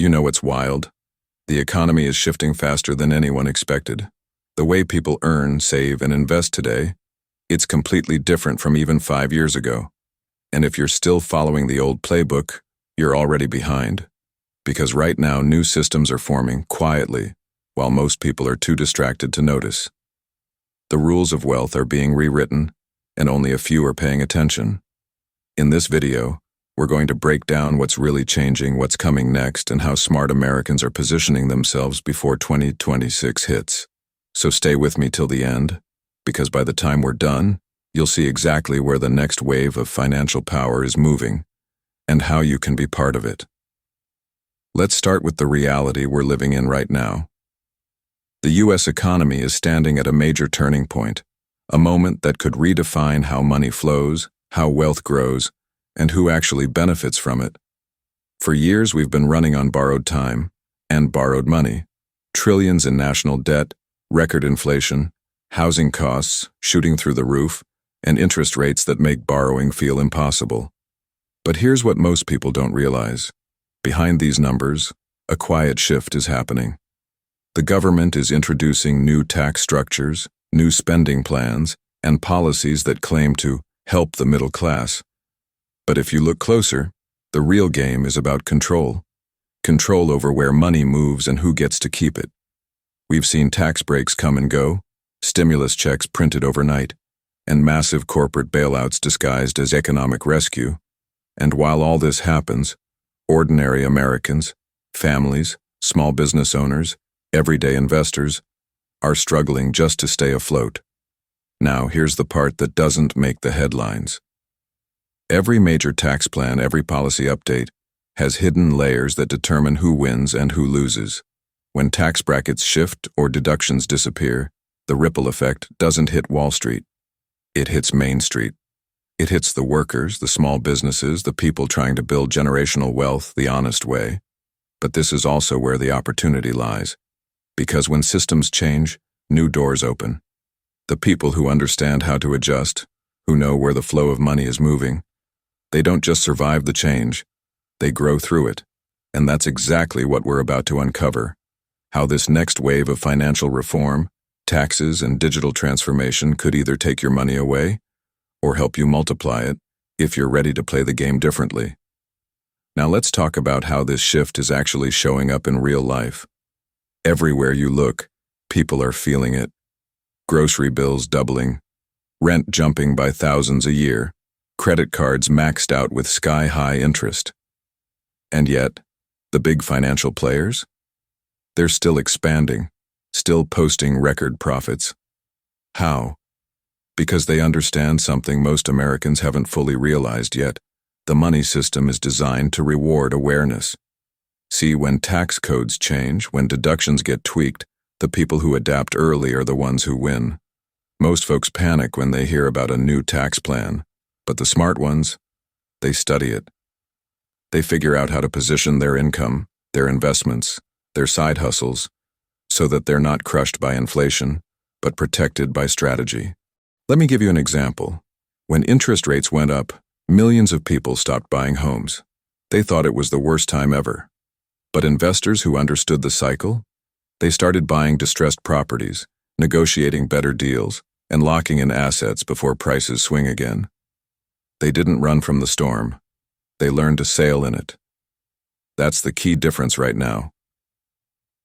You know what's wild? The economy is shifting faster than anyone expected. The way people earn, save, and invest today, it's completely different from even 5 years ago. And if you're still following the old playbook, you're already behind. Because right now, new systems are forming quietly, while most people are too distracted to notice. The rules of wealth are being rewritten, and only a few are paying attention. In this video, we're going to break down what's really changing, what's coming next, and how smart Americans are positioning themselves before 2026 hits. So stay with me till the end, because by the time we're done, you'll see exactly where the next wave of financial power is moving, and how you can be part of it. Let's start with the reality we're living in right now. The U.S. economy is standing at a major turning point, a moment that could redefine how money flows, how wealth grows, and who actually benefits from it. For years, we've been running on borrowed time and borrowed money. Trillions in national debt, record inflation, housing costs shooting through the roof, and interest rates that make borrowing feel impossible. But here's what most people don't realize. Behind these numbers, a quiet shift is happening. The government is introducing new tax structures, new spending plans, and policies that claim to help the middle class. But if you look closer, the real game is about control. Control over where money moves and who gets to keep it. We've seen tax breaks come and go, stimulus checks printed overnight, and massive corporate bailouts disguised as economic rescue. And while all this happens, ordinary Americans, families, small business owners, everyday investors are struggling just to stay afloat. Now, here's the part that doesn't make the headlines. Every major tax plan, every policy update, has hidden layers that determine who wins and who loses. When tax brackets shift or deductions disappear, the ripple effect doesn't hit Wall Street. It hits Main Street. It hits the workers, the small businesses, the people trying to build generational wealth the honest way. But this is also where the opportunity lies. Because when systems change, new doors open. The people who understand how to adjust, who know where the flow of money is moving, they don't just survive the change, they grow through it. And that's exactly what we're about to uncover. How this next wave of financial reform, taxes, and digital transformation could either take your money away or help you multiply it if you're ready to play the game differently. Now let's talk about how this shift is actually showing up in real life. Everywhere you look, people are feeling it. Grocery bills doubling, rent jumping by thousands a year, credit cards maxed out with sky-high interest. And yet, the big financial players? They're still expanding, still posting record profits. How? Because they understand something most Americans haven't fully realized yet. The money system is designed to reward awareness. See, when tax codes change, when deductions get tweaked, the people who adapt early are the ones who win. Most folks panic when they hear about a new tax plan, but the smart ones, they study it. They figure out how to position their income, their investments, their side hustles, so that they're not crushed by inflation, but protected by strategy. Let me give you an example. When interest rates went up, millions of people stopped buying homes. They thought it was the worst time ever. But investors who understood the cycle, they started buying distressed properties, negotiating better deals, and locking in assets before prices swing again. They didn't run from the storm. They learned to sail in it. That's the key difference right now.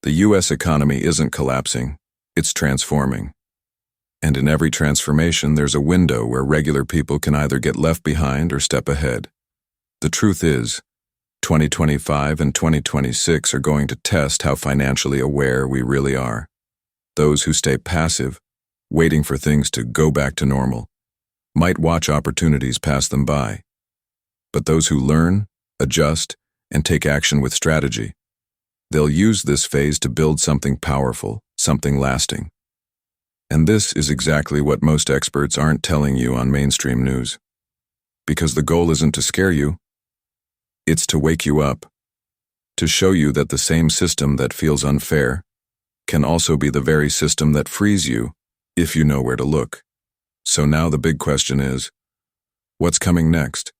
The U.S. economy isn't collapsing, it's transforming. And in every transformation, there's a window where regular people can either get left behind or step ahead. The truth is, 2025 and 2026 are going to test how financially aware we really are. Those who stay passive, waiting for things to go back to normal, might watch opportunities pass them by. But those who learn, adjust, and take action with strategy, they'll use this phase to build something powerful, something lasting. And this is exactly what most experts aren't telling you on mainstream news. Because the goal isn't to scare you, it's to wake you up, to show you that the same system that feels unfair can also be the very system that frees you if you know where to look. So now the big question is, what's coming next?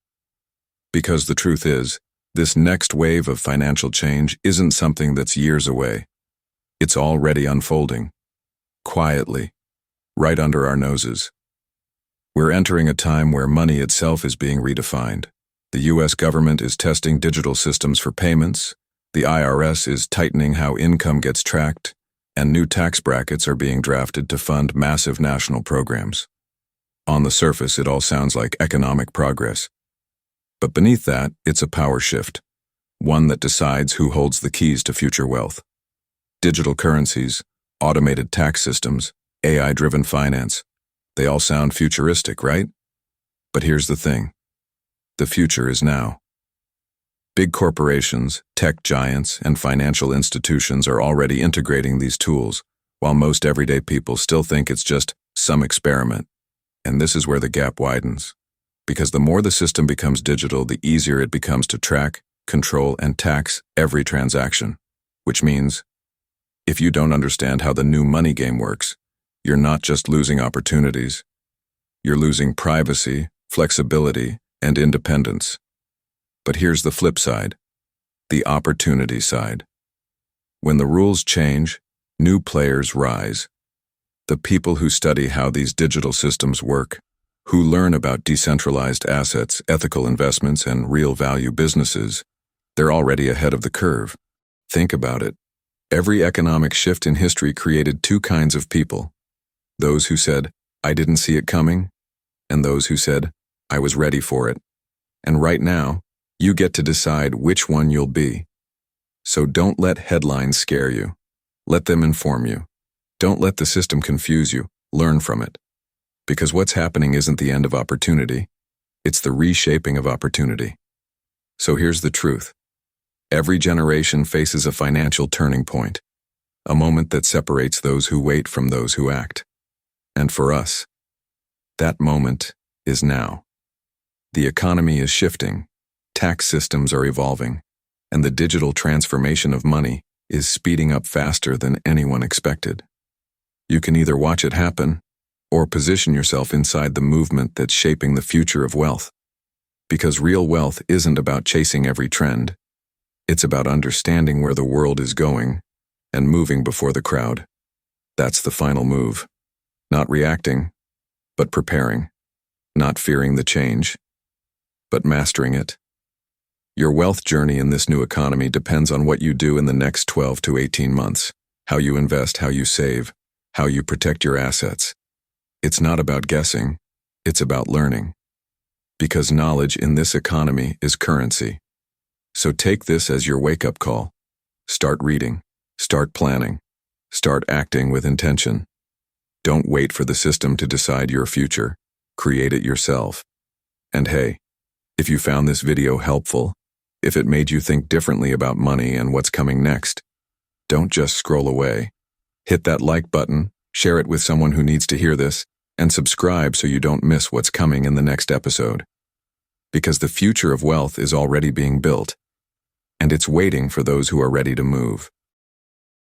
Because the truth is, This next wave of financial change isn't something that's years away. It's already unfolding, quietly, right under our noses. We're entering a time where money itself is being redefined. The US government is testing digital systems for payments, the IRS is tightening how income gets tracked, and new tax brackets are being drafted to fund massive national programs. On the surface, it all sounds like economic progress. But beneath that, it's a power shift, one that decides who holds the keys to future wealth. Digital currencies, automated tax systems, AI-driven finance, they all sound futuristic, right? But here's the thing. The future is now. Big corporations, tech giants, and financial institutions are already integrating these tools, while most everyday people still think it's just some experiment. And this is where the gap widens. Because the more the system becomes digital, the easier it becomes to track, control, and tax every transaction. Which means, if you don't understand how the new money game works, you're not just losing opportunities. You're losing privacy, flexibility, and independence. But here's the flip side, the opportunity side. When the rules change, new players rise. The people who study how these digital systems work, who learn about decentralized assets, ethical investments, and real value businesses, they're already ahead of the curve. Think about it. Every economic shift in history created two kinds of people. Those who said, "I didn't see it coming," and those who said, "I was ready for it." And right now, you get to decide which one you'll be. So don't let headlines scare you. Let them inform you. Don't let the system confuse you. Learn from it. Because what's happening isn't the end of opportunity. It's the reshaping of opportunity. So here's the truth. Every generation faces a financial turning point, a moment that separates those who wait from those who act. And for us, that moment is now. The economy is shifting, tax systems are evolving, and the digital transformation of money is speeding up faster than anyone expected. You can either watch it happen, or position yourself inside the movement that's shaping the future of wealth. Because real wealth isn't about chasing every trend. It's about understanding where the world is going and moving before the crowd. That's the final move. Not reacting, but preparing. Not fearing the change, but mastering it. Your wealth journey in this new economy depends on what you do in the next 12 to 18 months. How you invest, how you save, how you protect your assets. It's not about guessing, it's about learning. Because knowledge in this economy is currency. So take this as your wake-up call. Start reading, start planning, start acting with intention. Don't wait for the system to decide your future. Create it yourself. And hey, if you found this video helpful, if it made you think differently about money and what's coming next, don't just scroll away. Hit that like button, share it with someone who needs to hear this, and subscribe so you don't miss what's coming in the next episode. Because the future of wealth is already being built, and it's waiting for those who are ready to move.